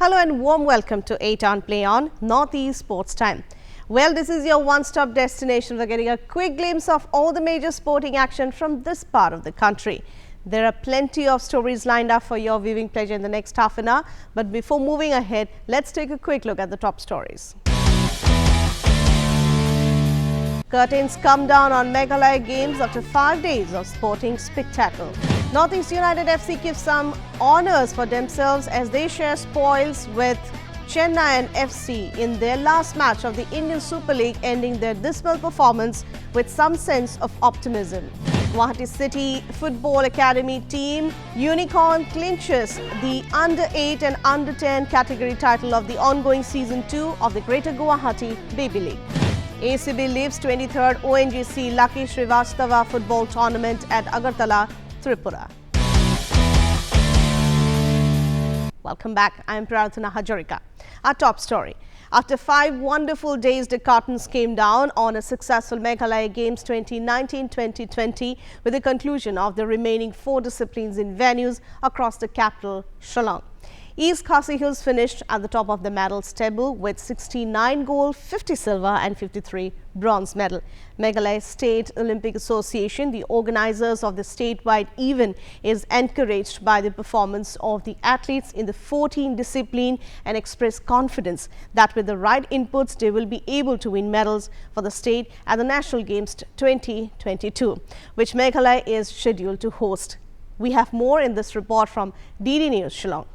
Hello and warm welcome to 8 on Play on Northeast Sports Time. Well, this is your one-stop destination for getting a quick glimpse of all the major sporting action from this part of the country. There are plenty of stories lined up for your viewing pleasure in the next half an hour. But before moving ahead, let's take a quick look at the top stories. Curtains come down on Meghalaya Games after 5 days of sporting spectacle. Northeast United FC gives some honours for themselves as they share spoils with CHENNAYIAN FC in their last match of the Indian Super League, ending their dismal performance with some sense of optimism. Guwahati City Football Academy team Unicorn clinches the Under-8 and Under-10 category title of the ongoing Season 2 of the Greater Guwahati Baby League. ACB lives 23rd ONGC Lucky SRIVASTAVA football tournament at AGARTALA, TRIPURA. Welcome back. I am Prarthana Hajarika. Our top story. After 5 wonderful days, the curtains came down on a successful Meghalaya Games 2019-2020 with the conclusion of the remaining 4 disciplines in venues across the capital, Shillong. East Khasi Hills finished at the top of the medals table with 69 gold, 50 silver and 53 bronze medal. Meghalaya State Olympic Association, the organizers of the statewide event, is encouraged by the performance of the athletes in the 14 discipline and express confidence that with the right inputs they will be able to win medals for the state at the National Games 2022, which Meghalaya is scheduled to host. We have more in this report from DD News Shillong.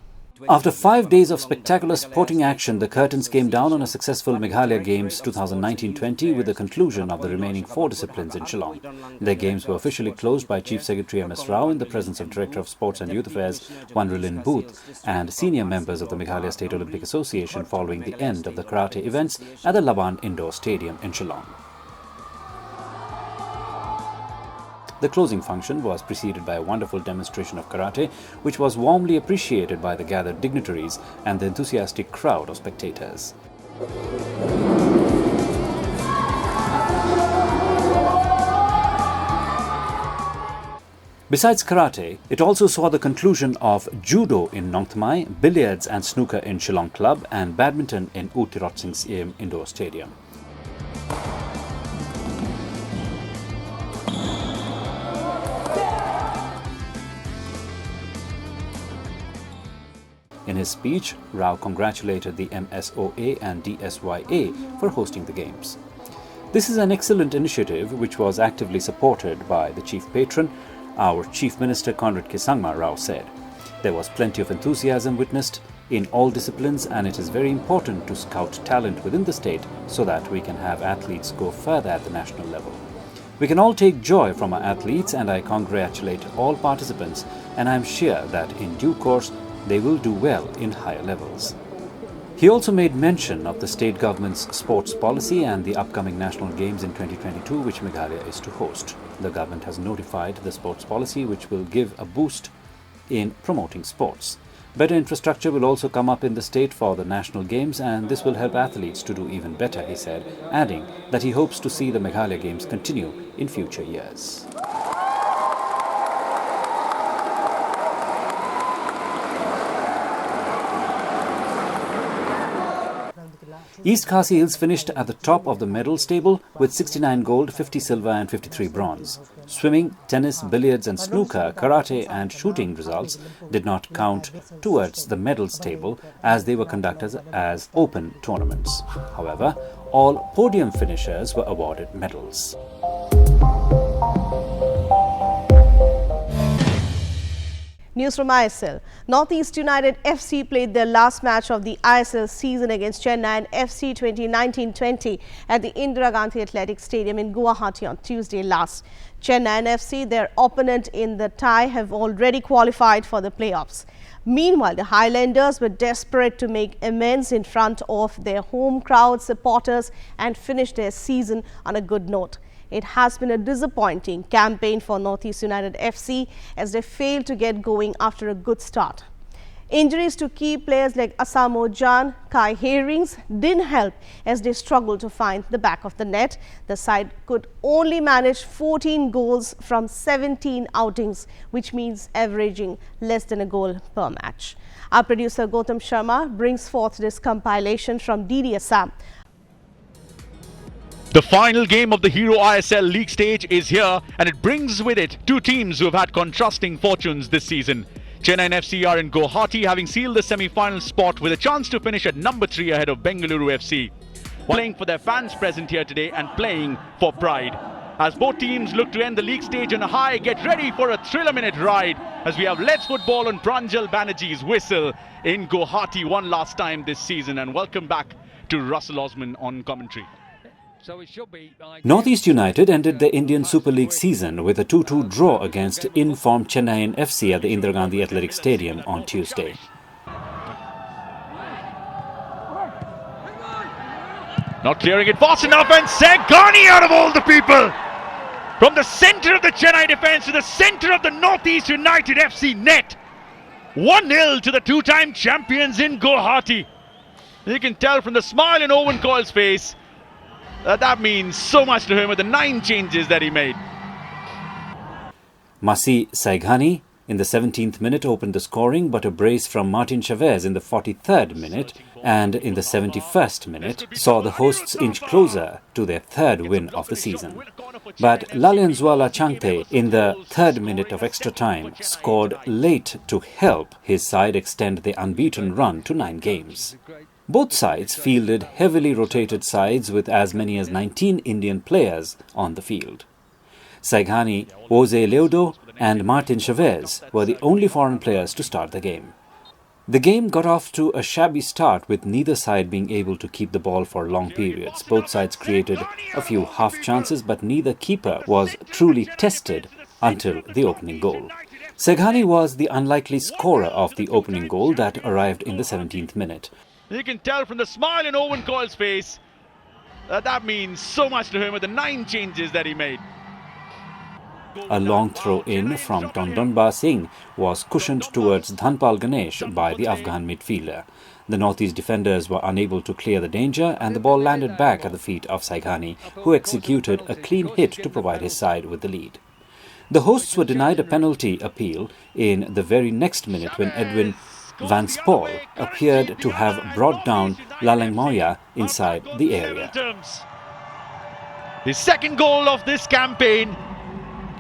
After 5 days of spectacular sporting action, the curtains came down on a successful Meghalaya Games 2019-20 with the conclusion of the remaining 4 disciplines in Shillong. The games were officially closed by Chief Secretary M.S. Rao in the presence of Director of Sports and Youth Affairs Wanrulin Booth and senior members of the Meghalaya State Olympic Association following the end of the karate events at the Laban Indoor Stadium in Shillong. The closing function was preceded by a wonderful demonstration of karate, which was warmly appreciated by the gathered dignitaries and the enthusiastic crowd of spectators. Besides karate, it also saw the conclusion of judo in Nongthamai, billiards and snooker in Shillong Club and badminton in U Tirot Singh Siem Indoor Stadium. In his speech, Rao congratulated the MSOA and DSYA for hosting the Games. This is an excellent initiative which was actively supported by the Chief Patron, our Chief Minister Conrad Kisangma, Rao said. There was plenty of enthusiasm witnessed in all disciplines and it is very important to scout talent within the state so that we can have athletes go further at the national level. We can all take joy from our athletes and I congratulate all participants and I am sure that in due course they will do well in higher levels. He also made mention of the state government's sports policy and the upcoming national games in 2022 which Meghalaya is to host. The government has notified the sports policy which will give a boost in promoting sports. Better infrastructure will also come up in the state for the national games and this will help athletes to do even better, he said, adding that he hopes to see the Meghalaya Games continue in future years. East Khasi Hills finished at the top of the medals table with 69 gold, 50 silver and 53 bronze. Swimming, tennis, billiards and snooker, karate and shooting results did not count towards the medals table as they were conducted as open tournaments. However, all podium finishers were awarded medals. News from ISL. Northeast United FC played their last match of the ISL season against CHENNAYIAN FC 2019-20 at the Indira Gandhi Athletic Stadium in Guwahati on Tuesday last. CHENNAYIAN FC, their opponent in the tie, have already qualified for the playoffs. Meanwhile, the Highlanders were desperate to make amends in front of their home crowd supporters and finish their season on a good note. It has been a disappointing campaign for Northeast United FC as they failed to get going after a good start. Injuries to key players like Assam Jan, Kai Herrings didn't help as they struggled to find the back of the net. The side could only manage 14 goals from 17 outings, which means averaging less than a goal per match. Our producer Gautam Sharma brings forth this compilation from DD Assam. The final game of the Hero ISL League stage is here, and it brings with it two teams who have had contrasting fortunes this season. Chennaiyan FC are in Guwahati, having sealed the semi-final spot with a chance to finish at number 3 ahead of Bengaluru FC. Playing for their fans present here today and playing for pride. As both teams look to end the league stage on a high, get ready for a thriller-minute ride as we have Let's Football on Pranjal Banerjee's whistle in Guwahati one last time this season. And welcome back to Russell Osman on commentary. Northeast United ended the Indian Super League season with a 2-2 draw against in-form Chennaiyan FC at the Indira Gandhi Athletic Stadium on Tuesday. Not clearing it fast enough, and Saghani out of all the people! From the centre of the Chennai defence to the centre of the Northeast United FC net. 1-0 to the two-time champions in Guwahati. You can tell from the smile in Owen Coyle's face that means so much to him with the 9 changes that he made. Masi Saghani in the 17th minute opened the scoring, but a brace from Martin Chavez in the 43rd minute and in the 71st minute saw the hosts inch closer to their 3rd win of the season. But Lallianzuala Changte in the 3rd minute of extra time scored late to help his side extend the unbeaten run to 9 games. Both sides fielded heavily rotated sides with as many as 19 Indian players on the field. Saghani, Jose Leudo and Martin Chavez were the only foreign players to start the game. The game got off to a shabby start with neither side being able to keep the ball for long periods. Both sides created a few half chances, but neither keeper was truly tested until the opening goal. Saghani was the unlikely scorer of the opening goal that arrived in the 17th minute. You can tell from the smile in Owen Coyle's face that means so much to him with the 9 changes that he made. A long throw in from Tondonba Singh was cushioned towards Dhanpal Ganesh by the Afghan midfielder. The Northeast defenders were unable to clear the danger, and the ball landed back at the feet of Saghani, who executed a clean hit to provide his side with the lead. The hosts were denied a penalty appeal in the very next minute when Edwin Van Spol appeared to have brought down Lalengmoya inside the area. His 2nd goal of this campaign,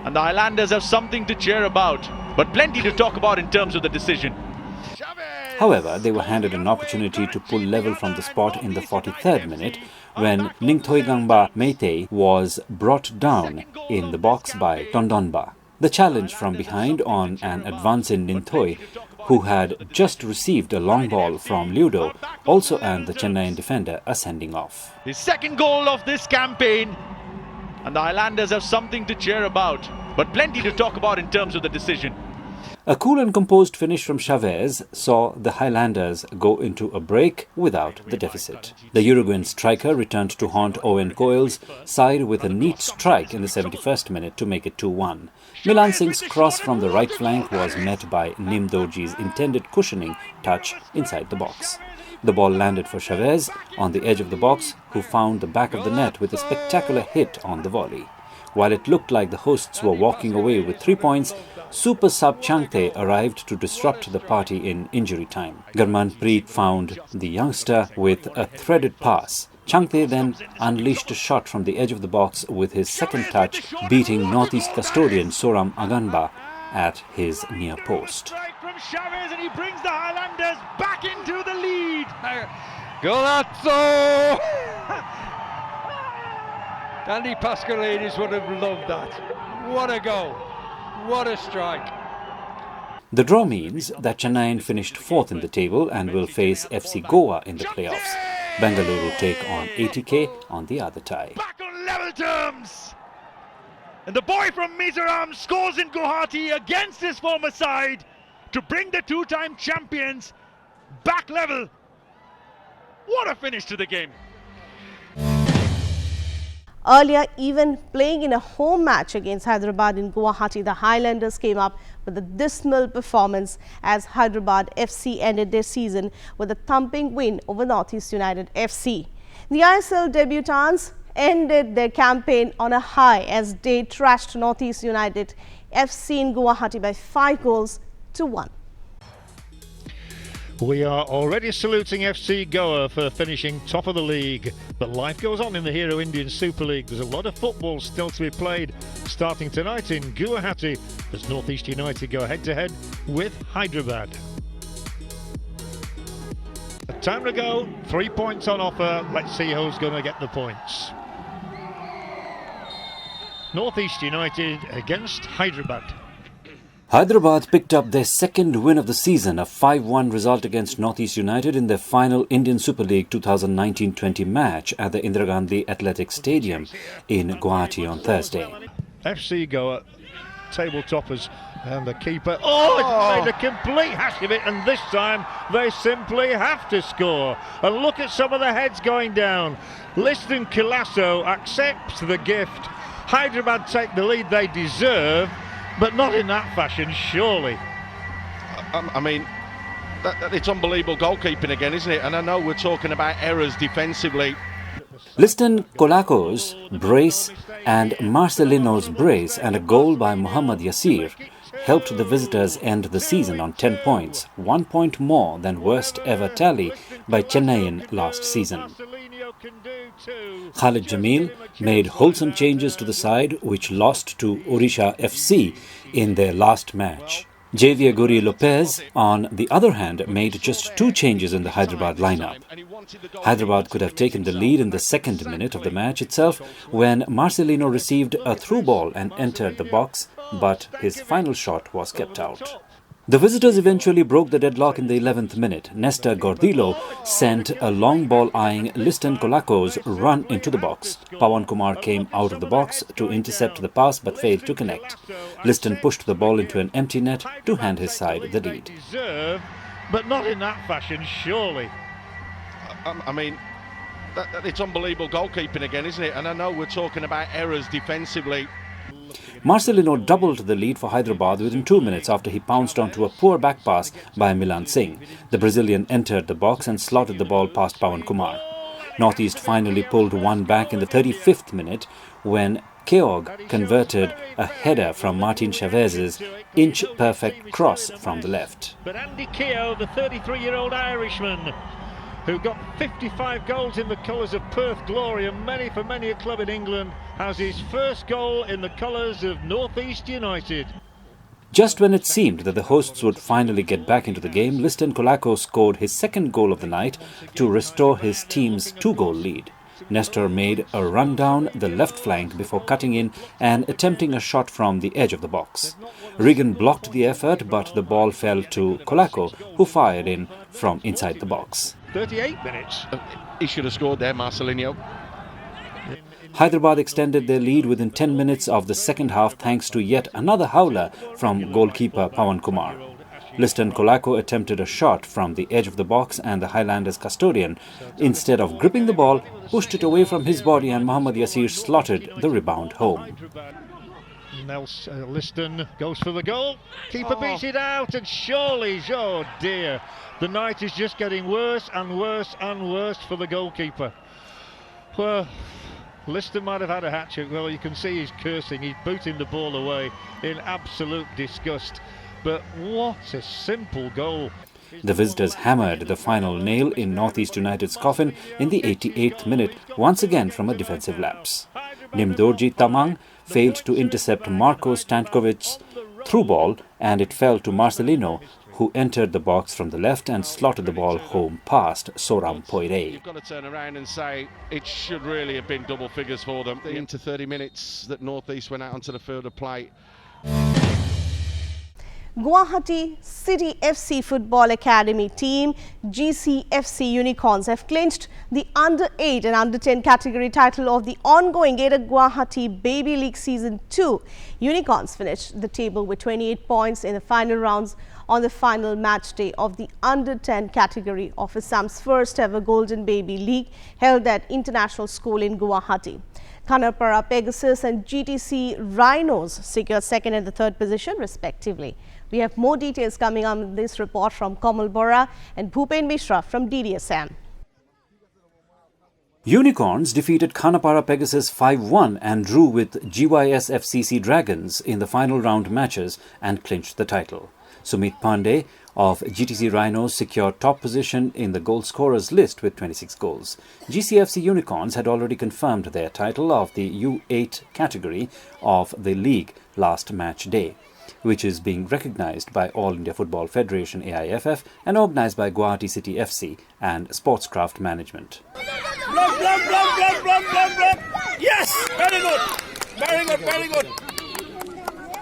and the Highlanders have something to cheer about, but plenty to talk about in terms of the decision. However, they were handed an opportunity to pull level from the spot in the 43rd minute when Ningthoigangba Meitei was brought down in the box by Tondonba. The challenge from behind on an advance in Ninthoi, who had just received a long ball from Ludo, also earned the Chennaiyan defender a sending off. His 2nd goal of this campaign, and the Highlanders have something to cheer about, but plenty to talk about in terms of the decision. A cool and composed finish from Chavez saw the Highlanders go into a break without the deficit. The Uruguayan striker returned to haunt Owen Coyle's side with a neat strike in the 71st minute to make it 2-1. Milan Singh's cross from the right flank was met by Nim Dorji's intended cushioning touch inside the box. The ball landed for Chavez on the edge of the box, who found the back of the net with a spectacular hit on the volley. While it looked like the hosts were walking away with 3 points, super sub Changte arrived to disrupt the party in injury time. Garmanpreet found the youngster with a threaded pass. Changte then unleashed a shot from the edge of the box with his 2nd touch, beating Northeast custodian Soram Aganba at his near post. From Chavez, and he brings the Highlanders back into the lead. Golazo! Andy Pascalidis would have loved that. What a goal. What a strike. The draw means that Chennaiyan finished 4th in the table and will face FC Goa in the playoffs. Bengaluru take on ATK on the other tie. Back on level terms! And the boy from Mizoram scores in Guwahati against his former side to bring the two-time champions back level. What a finish to the game. Earlier, even playing in a home match against Hyderabad in Guwahati, the Highlanders came up with a dismal performance as Hyderabad FC ended their season with a thumping win over Northeast United FC. The ISL debutants ended their campaign on a high as they trashed Northeast United FC in Guwahati by 5-1. We are already saluting FC Goa for finishing top of the league, but life goes on in the Hero Indian Super League. There's a lot of football still to be played, starting tonight in Guwahati as Northeast United go head-to-head with Hyderabad. Time to go, 3 points on offer. Let's see who's going to get the points. Northeast United against Hyderabad. Hyderabad picked up their second win of the season, a 5-1 result against Northeast United in their final Indian Super League 2019-20 match at the Indira Gandhi Athletic Stadium in Guwahati on Thursday. FC Goa, table toppers, and the keeper, it's made a complete hash of it, and this time they simply have to score. And look at some of the heads going down. Liston Kilaso accepts the gift. Hyderabad take the lead they deserve, but not in that fashion, surely. I mean, it's unbelievable goalkeeping again, isn't it? And I know we're talking about errors defensively. Liston Kolako's brace and Marcelino's brace and a goal by Muhammad Yasir helped the visitors end the season on 10 points, 1 point more than worst ever tally by Chennaiyan last season. Khalid Jamil made wholesome changes to the side, which lost to Odisha FC in their last match. Javier Guri Lopez, on the other hand, made just 2 changes in the Hyderabad lineup. Hyderabad could have taken the lead in the second minute of the match itself when Marcelino received a through ball and entered the box, but his final shot was kept out. The visitors eventually broke the deadlock in the 11th minute. Nestor Gordillo sent a long ball eyeing Liston Kolako's run into the box. Pawan Kumar came out of the box to intercept the pass but failed to connect. Liston pushed the ball into an empty net to hand his side the lead. But not in that fashion, surely. I mean, it's unbelievable goalkeeping again, isn't it? And I know we're talking about errors defensively. Marcelino doubled the lead for Hyderabad within 2 minutes after he pounced onto a poor back pass by Milan Singh. The Brazilian entered the box and slotted the ball past Pawan Kumar. Northeast finally pulled one back in the 35th minute when Keogh converted a header from Martin Chavez's inch-perfect cross from the left. But Andy Keogh, the 33-year-old Irishman, who got 55 goals in the colours of Perth Glory and many for many a club in England, has his first goal in the colours of Northeast United. Just when it seemed that the hosts would finally get back into the game, Liston Kolako scored his second goal of the night to restore his team's 2-goal lead. Nestor made a run down the left flank before cutting in and attempting a shot from the edge of the box. Regan blocked the effort, but the ball fell to Kolako, who fired in from inside the box. 38 minutes. He should have scored there, Marcelino. Hyderabad extended their lead within 10 minutes of the second half thanks to yet another howler from goalkeeper Pawan Kumar. Liston Kolako attempted a shot from the edge of the box and the Highlanders custodian, instead of gripping the ball, pushed it away from his body and Muhammad Yasir slotted the rebound home. Liston goes for the goal. Keeper beats it out, and surely, oh dear, the night is just getting worse and worse and worse for the goalkeeper. Well, Liston might have had a hat-trick. Well, you can see he's cursing, he's booting the ball away in absolute disgust. But what a simple goal. The visitors hammered the final nail in Northeast United's coffin in the 88th minute, once again from a defensive lapse. Nimdorji Tamang failed to intercept Marko Stankovic's through ball, and it fell to Marcelino, who entered the box from the left and slotted the ball home past Soram Poire. You've got to turn around and say it should really have been double figures for them. Into 30 minutes that Northeast went out onto the field of play. Guwahati City FC Football Academy team GCF Sea Unicorns have clinched the Under-8 and Under-10 category title of the ongoing Greater Guwahati Baby League Season 2. Unicorns finished the table with 28 points in the final rounds on the final match day of the Under-10 category of Assam's first ever Golden Baby League held at International School in Guwahati. Khanapara Pegasus and GTC Rhinos secured second and the third position respectively. We have more details coming on this report from Kamal Bora and Bhupen Mishra from DDSM. Unicorns defeated Khanapara Pegasus 5-1 and drew with GYSF Sea Dragons in the final round matches and clinched the title. Sumit Pandey of GTC Rhinos secured top position in the goal scorers list with 26 goals. GCF Sea Unicorns had already confirmed their title of the U8 category of the league last match day, which is being recognized by All India Football Federation AIFF and organized by Guwahati City FC and Sportscraft Management. Yes! Very good! Very good, very good!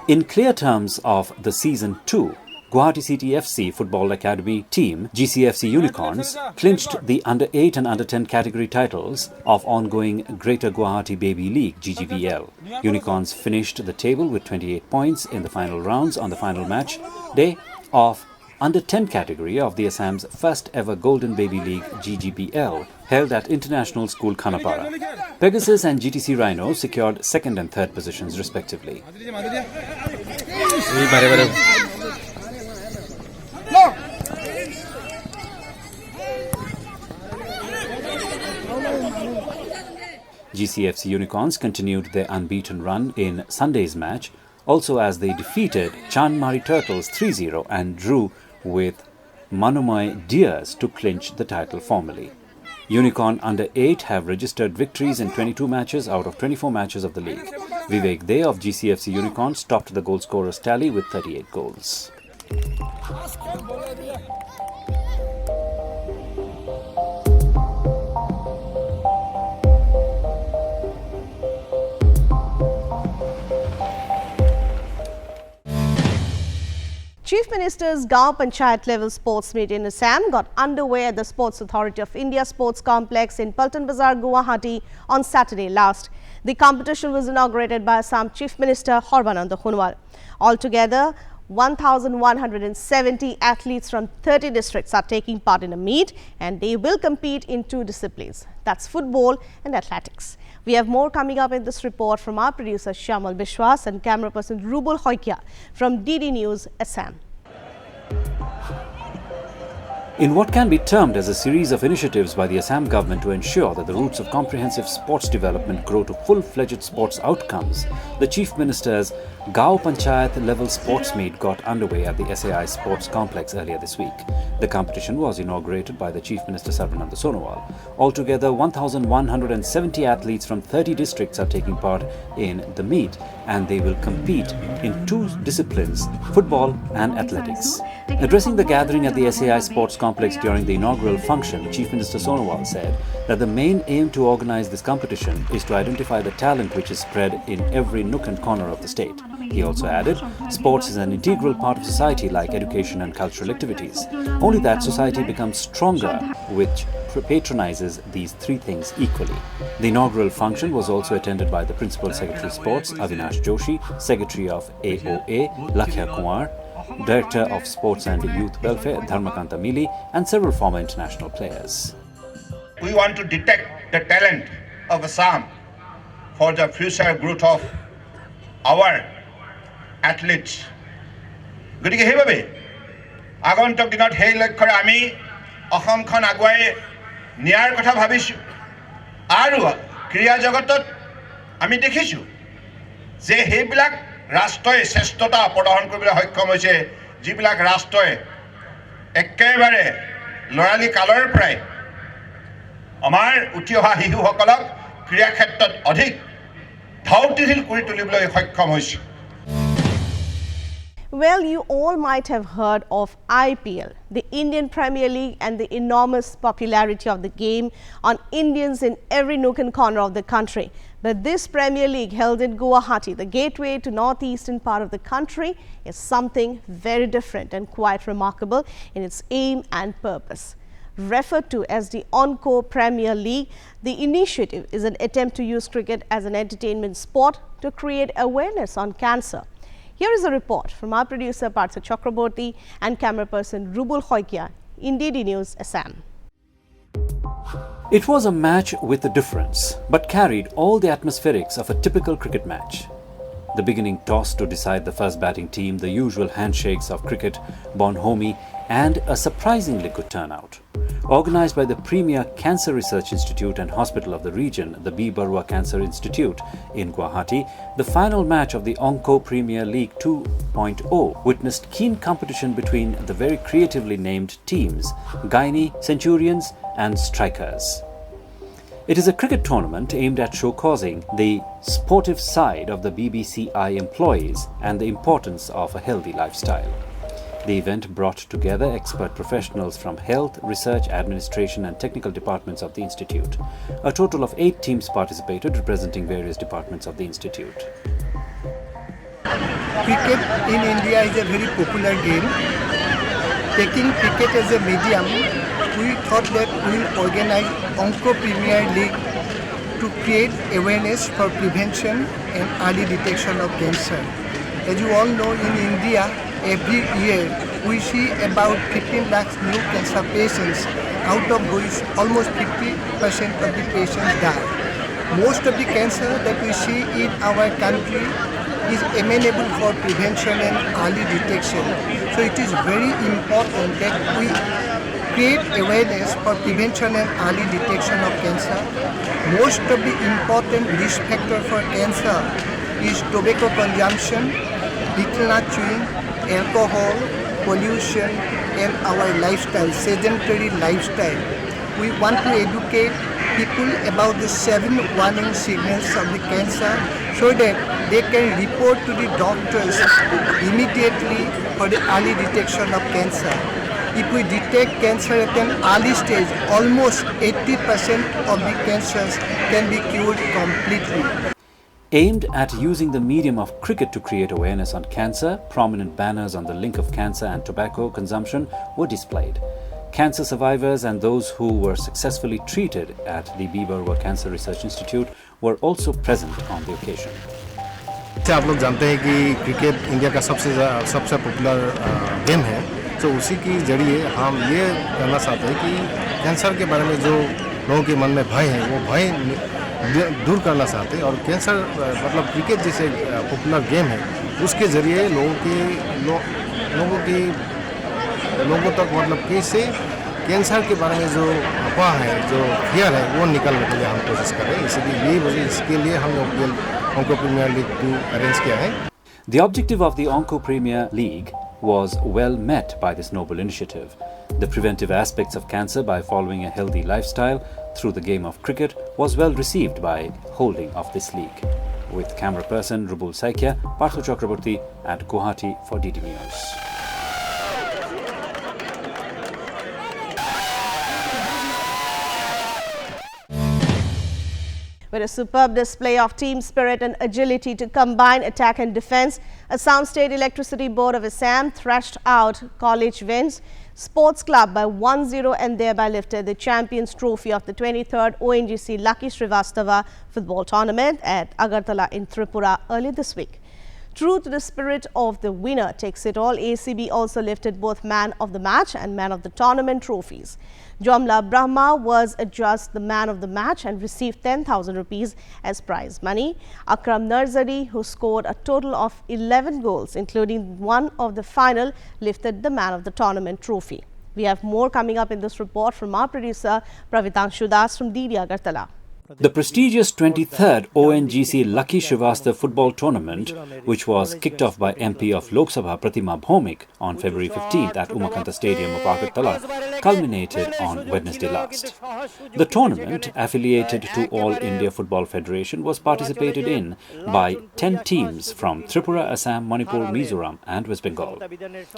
In clear terms of the Season 2, Guwahati City FC Football Academy team, GCF Sea Unicorns, clinched the Under-8 and Under-10 category titles of ongoing Greater Guwahati Baby League GGBL. Unicorns finished the table with 28 points in the final rounds on the final match day of Under-10 category of the Assam's first ever Golden Baby League GGBL, held at International School Khanapara. Pegasus and GTC Rhinos secured second and third positions respectively. GCF Sea Unicorns continued their unbeaten run in Sunday's match, also as they defeated Chanmari Turtles 3-0 and drew with Manumai Deers to clinch the title formally. Unicorn Under-8 have registered victories in 22 matches out of 24 matches of the league. Vivek Dey of GCF Sea Unicorns topped the goal scorers tally with 38 goals. Chief Minister's Gaon Panchayat level sports meet in Assam got underway at the Sports Authority of India Sports Complex in Paltan Bazar, Guwahati on Saturday last. The competition was inaugurated by Assam Chief Minister Sarbananda Sonowal. Altogether, 1,170 athletes from 30 districts are taking part in a meet, and they will compete in two disciplines, that's football and athletics. We have more coming up in this report from our producer Shyamal Bishwas and camera person Rubul Hoikia from DD News Assam. In what can be termed as a series of initiatives by the Assam government to ensure that the roots of comprehensive sports development grow to full-fledged sports outcomes, the Chief Minister's Gaon Panchayat level sports meet got underway at the SAI Sports Complex earlier this week. The competition was inaugurated by the Chief Minister Sarbananda Sonowal. Altogether, 1,170 athletes from 30 districts are taking part in the meet, and they will compete in two disciplines, football and athletics. Addressing the gathering at the SAI Sports Complex during the inaugural function, Chief Minister Sonowal said that the main aim to organize this competition is to identify the talent which is spread in every nook and corner of the state. He also added, sports is an integral part of society like education and cultural activities. Only that society becomes stronger, which patronizes these three things equally. The inaugural function was also attended by the Principal Secretary Sports, Avinash Joshi, Secretary of AOA, Lakhya Kumar, Director of Sports and Youth Welfare, Dharmakanta Mili, and several former international players. We want to detect the talent of Assam for the future growth of our athletes. গতিকে সেইভাবে আগন্তুক দিনত সেই লক্ষ্যৰে আমি অসমখন আগুৱাই নিয়াৰ কথা ভাবিছোঁ আৰু ক্ৰীড়া জগতত আমি দেখিছোঁ যে সেইবিলাক ৰাষ্ট্ৰই শ্ৰেষ্ঠতা প্ৰদৰ্শন কৰিবলৈ সক্ষম হৈছে যিবিলাক ৰাষ্ট্ৰই একেবাৰে লৰালি কালৰ পৰাই আমাৰ উঠি অহা শিশুসকলক ক্ৰীড়া ক্ষেত্ৰত অধিক ধাউতিশীল কৰি তুলিবলৈ সক্ষম হৈছে। Well, you all might have heard of IPL, the Indian Premier League, and the enormous popularity of the game on Indians in every nook and corner of the country. But this Premier League held in Guwahati, the gateway to northeastern part of the country, is something very different and quite remarkable in its aim and purpose. Referred to as the Encore Premier League, the initiative is an attempt to use cricket as an entertainment sport to create awareness on cancer. Here is a report from our producer Partha Chakraborty and camera person Rubul Hoikia in DD News Assam. It was a match with a difference, but carried all the atmospherics of a typical cricket match. The beginning toss to decide the first batting team, the usual handshakes of cricket, bonhomie, and a surprisingly good turnout. Organised by the premier Cancer Research Institute and Hospital of the region, the B. Barua Cancer Institute in Guwahati, the final match of the Encore Premier League 2.0 witnessed keen competition between the very creatively named teams, Gynae, Centurions and Strikers. It is a cricket tournament aimed at showcasing the sportive side of the BBCI employees and the importance of a healthy lifestyle. The event brought together expert professionals from health, research, administration and technical departments of the institute. A total of 8 teams participated representing various departments of the institute. Cricket in India is a very popular game. Taking cricket as a medium, we thought that we will organize Encore Premier League to create awareness for prevention and early detection of cancer. As you all know, in India, every year we see about 15 lakh new cancer patients, out of which almost 50% of the patients die. Most of the cancer that we see in our country is amenable for prevention and early detection. So it is very important that we create awareness for prevention and early detection of cancer. Most of the important risk factor for cancer is tobacco consumption, nicotine chewing, alcohol, pollution, and our lifestyle, sedentary lifestyle. We want to educate people about the 7 warning signals of the cancer so that they can report to the doctors immediately for the early detection of cancer. If we detect cancer at an early stage, almost 80% of the cancers can be cured completely. Aimed at using the medium of cricket to create awareness on cancer, prominent banners on the link of cancer and tobacco consumption were displayed. Cancer survivors and those who were successfully treated at the B. Barua Cancer Research Institute were also present on the occasion. आप लोग जानते हैं कि cricket India का सबसे popular game है, तो उसी की जरिए हम ये करना चाहते हैं कि कैंसर के बारे में जो लोगों के मन में भय है वो भय दूर करना चाहते हैं और कैंसर मतलब क्रिकेट जैसे पॉपुलर गेम है उसके जरिए लोगों तक मतलब कैसे कैंसर के बारे में जो अफवाह है, जो फियर है, वो निकालने के लिए हम कोशिश कर रहे हैं। इसलिए इसके लिए हमने Encore Premier League 2 अरेंज किया है। The objective of the Encore Premier League was well met by this noble initiative. The preventive aspects of cancer by following a healthy lifestyle through the game of cricket was well received by holding of this league. With camera person Rubul Saikia, Parthu Chakraborty at Guwahati for DD News. With a superb display of team spirit and agility to combine attack and defense, Assam State Electricity Board of Assam thrashed out College Winds Sports Club by 1-0 and thereby lifted the Champions Trophy of the 23rd ONGC Lucky SRIVASTAVA football tournament at Agartala in Tripura early this week. True to the spirit of the winner takes it all, ACB also lifted both Man of the Match and Man of the Tournament trophies. Jomla Brahma was adjudged the Man of the Match and received 10,000 rupees as prize money. Akram Narzari, who scored a total of 11 goals, including one of the final, lifted the Man of the Tournament trophy. We have more coming up in this report from our producer Pravitanshu Das from DD Agartala. The prestigious 23rd ONGC Lucky SRIVASTAVA football tournament, which was kicked off by MP of Lok Sabha Pratima Bhomik on February 15th at Umakanta Stadium of Agartala, culminated on Wednesday last. The tournament, affiliated to All India Football Federation, was participated in by 10 teams from Tripura, Assam, Manipur, Mizoram and West Bengal.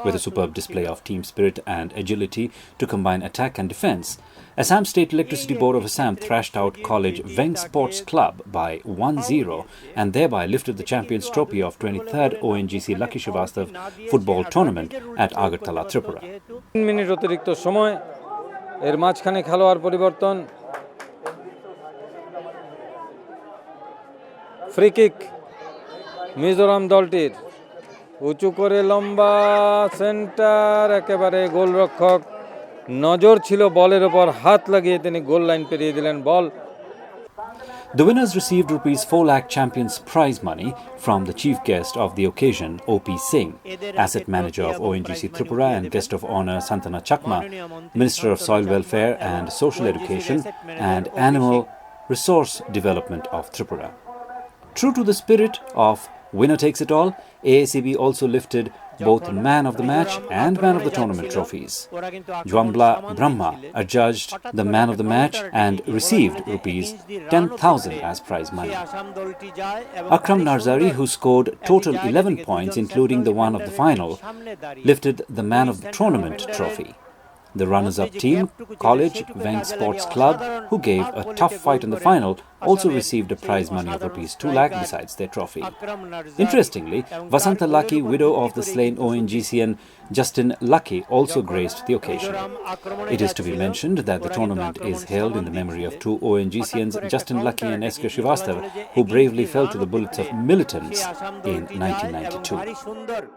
With a superb display of team spirit and agility to combine attack and defence, Assam State Electricity Board of Assam thrashed out College Weng Sports Club by 1-0 and thereby lifted the Champions Trophy of 23rd ONGC Lucky SRIVASTAVA football tournament at Agartala, Tripura. 3 minute অতিরিক্ত সময় এর মাঝখানে খেলোয়াড় পরিবর্তন free kick Mizoram দলটির উঁচু করে লম্বা সেন্টার একেবারে গোলরক্ষক নজর ছিল বলের ওপর হাত লাগিয়ে তিনি গোল লাইন পেরিয়ে দিলেন বল। The winners received Rs 4 lakh champions prize money from the chief guest of the occasion, O.P. Singh, asset manager of ONGC Tripura and guest of honour Santana Chakma, Minister of Soil Welfare and Social Education and Animal Resource Development of Tripura. True to the spirit of winner takes it all, AACB also lifted both man of the match and man of the tournament trophies. Jwambla Brahma adjudged the man of the match and received Rs 10,000 as prize money. Akram Narzari, who scored total 11 points including the one of the final, lifted the man of the tournament trophy. The runners-up team, College Weng Sports Club, who gave a tough fight in the final, also received a prize money of Rs 2 lakh besides their trophy. Interestingly, Vasanta Lucky, widow of the slain ONGCian Justin Lucky, also graced the occasion. It is to be mentioned that the tournament is held in the memory of two ONGCians, Justin Lucky and SRIVASTAVA, who bravely fell to the bullets of militants in 1992.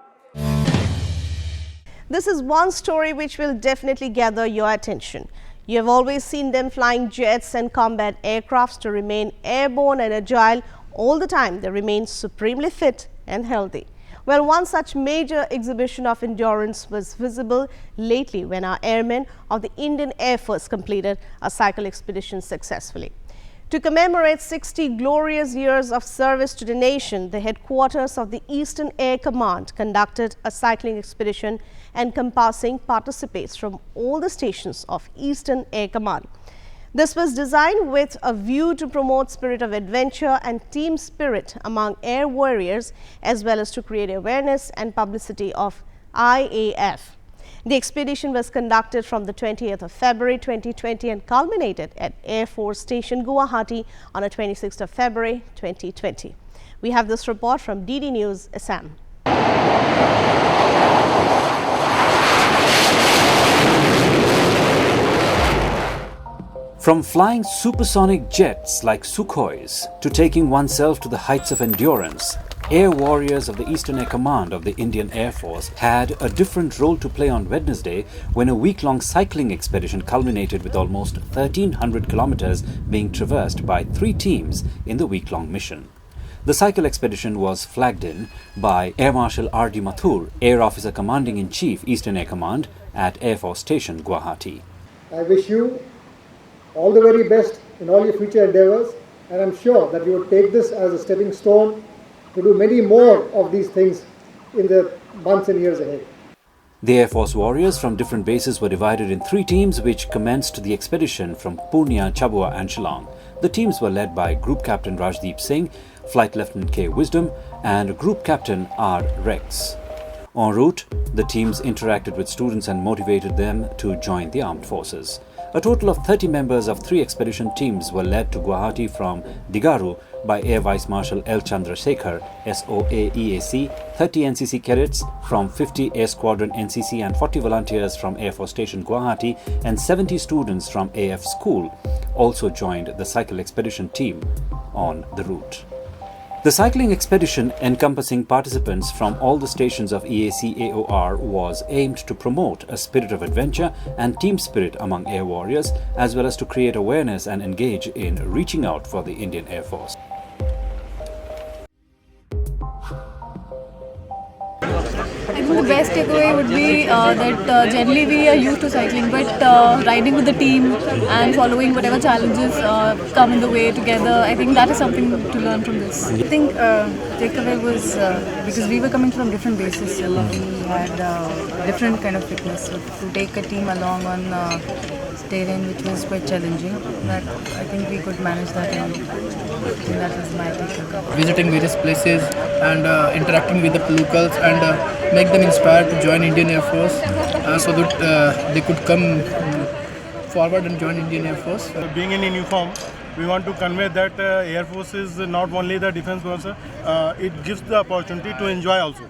This is one story which will definitely gather your attention. You have always seen them flying jets and combat aircrafts to remain airborne and agile all the time. They remain supremely fit and healthy. Well, one such major exhibition of endurance was visible lately when our airmen of the Indian Air Force completed a cycle expedition successfully. To commemorate 60 glorious years of service to the nation, the headquarters of the Eastern Air Command conducted a cycling expedition encompassing participants from all the stations of Eastern Air Command. This was designed with a view to promote spirit of adventure and team spirit among air warriors, as well as to create awareness and publicity of IAF. The expedition was conducted from the 20th of February 2020 and culminated at Air Force Station Guwahati on the 26th of February 2020. We have this report from DD News, Assam. From flying supersonic jets like Sukhois to taking oneself to the heights of endurance, air warriors of the Eastern Air Command of the Indian Air Force had a different role to play on Wednesday when a week-long cycling expedition culminated with almost 1,300 kilometers being traversed by 3 teams in the week-long mission. The cycle expedition was flagged in by Air Marshal R.D. Mathur, Air Officer Commanding-in-Chief, Eastern Air Command at Air Force Station, Guwahati. I wish you all the very best in all your future endeavors, and I'm sure that you will take this as a stepping stone to do many more of these things in the months and years ahead. The Air Force warriors from different bases were divided in 3 teams which commenced the expedition from Purnia, Chabua and Shillong. The teams were led by Group Captain Rajdeep Singh, Flight Lieutenant K. Wisdom and Group Captain R. Rex. En route, the teams interacted with students and motivated them to join the armed forces. A total of 30 members of 3 expedition teams were led to Guwahati from Digaru by Air Vice Marshal L. Chandrasekhar, SOA EAC, 30 NCC cadets from 50 Air Squadron NCC and 40 volunteers from Air Force Station Guwahati and 70 students from AF School also joined the cycle expedition team on the route. The cycling expedition, encompassing participants from all the stations of EAC AOR, was aimed to promote a spirit of adventure and team spirit among air warriors, as well as to create awareness and engage in reaching out for the Indian Air Force. I think the best takeaway would be that generally we are used to cycling, but riding with the team and following whatever challenges come in the way together, I think that is something to learn from this. I think takeaway was because we were coming from different bases, so we had different kind of fitness. So to take a team along on terrain which was quite challenging, but I think we could manage that, and I think that was my takeaway. Visiting various places and interacting with the locals and make them inspired to join Indian Air Force so that they could come forward and join Indian Air Force. Being in uniform, we want to convey that Air Force is not only the defense force, it gives the opportunity to enjoy also.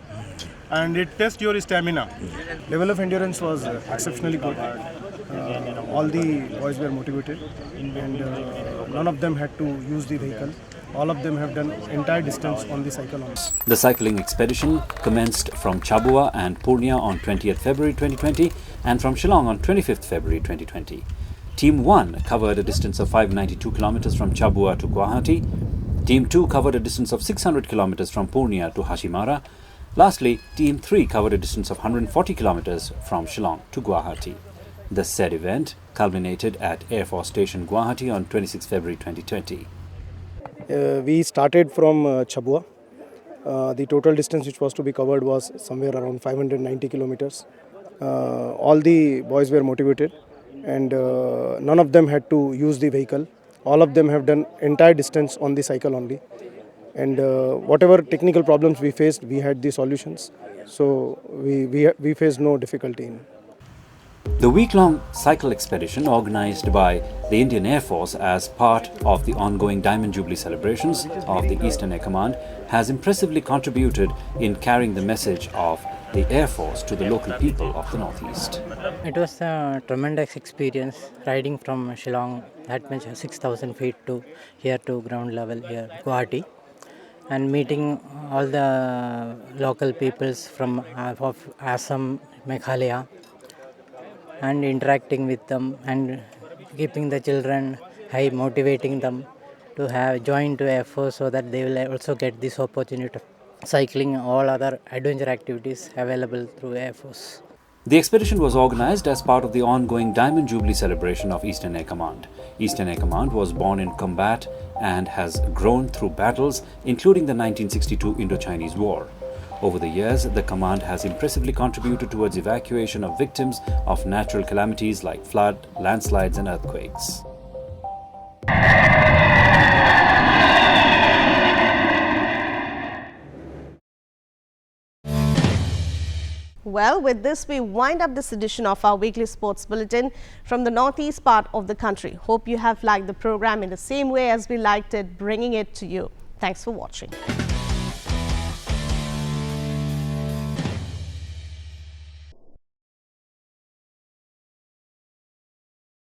And it tests your stamina. Level of endurance was exceptionally good. All the boys were motivated and none of them had to use the vehicle. All of them have done entire distance on the cycle only. The cycling expedition commenced from Chabua and Purnia on 20th February 2020 and from Shillong on 25th February 2020. Team 1 covered a distance of 592 kilometers from Chabua to Guwahati. Team 2 covered a distance of 600 kilometers from Purnia to Hashimara. Lastly, Team 3 covered a distance of 140 kilometers from Shillong to Guwahati. The said event culminated at Air Force Station Guwahati on 26 February 2020. We started from Chabua. The total distance which was to be covered was somewhere around 590 kilometers. All the boys were motivated and none of them had to use the vehicle. All of them have done entire distance on the cycle only. And whatever technical problems we faced, we had the solutions. So we faced no difficulty in. The week-long cycle expedition organized by the Indian Air Force as part of the ongoing Diamond Jubilee celebrations of the Eastern Air Command has impressively contributed in carrying the message of the Air Force to the local people of the Northeast. It was a tremendous experience riding from Shillong, that much 6,000 feet to here to ground level here, Guwahati, and meeting all the local peoples from of Assam, Meghalaya, and interacting with them and keeping the children high, motivating them to have joined to Air Force so that they will also get this opportunity of cycling all other adventure activities available through Air Force. The expedition was organized as part of the ongoing Diamond Jubilee celebration of Eastern Air Command. Eastern Air Command was born in combat and has grown through battles, including the 1962 Indo-Chinese War. Over the years, the command has impressively contributed towards evacuation of victims of natural calamities like flood, landslides and earthquakes. Well, with this, we wind up this edition of our weekly sports bulletin from the northeast part of the country. Hope you have liked the program in the same way as we liked it, bringing it to you. Thanks for watching.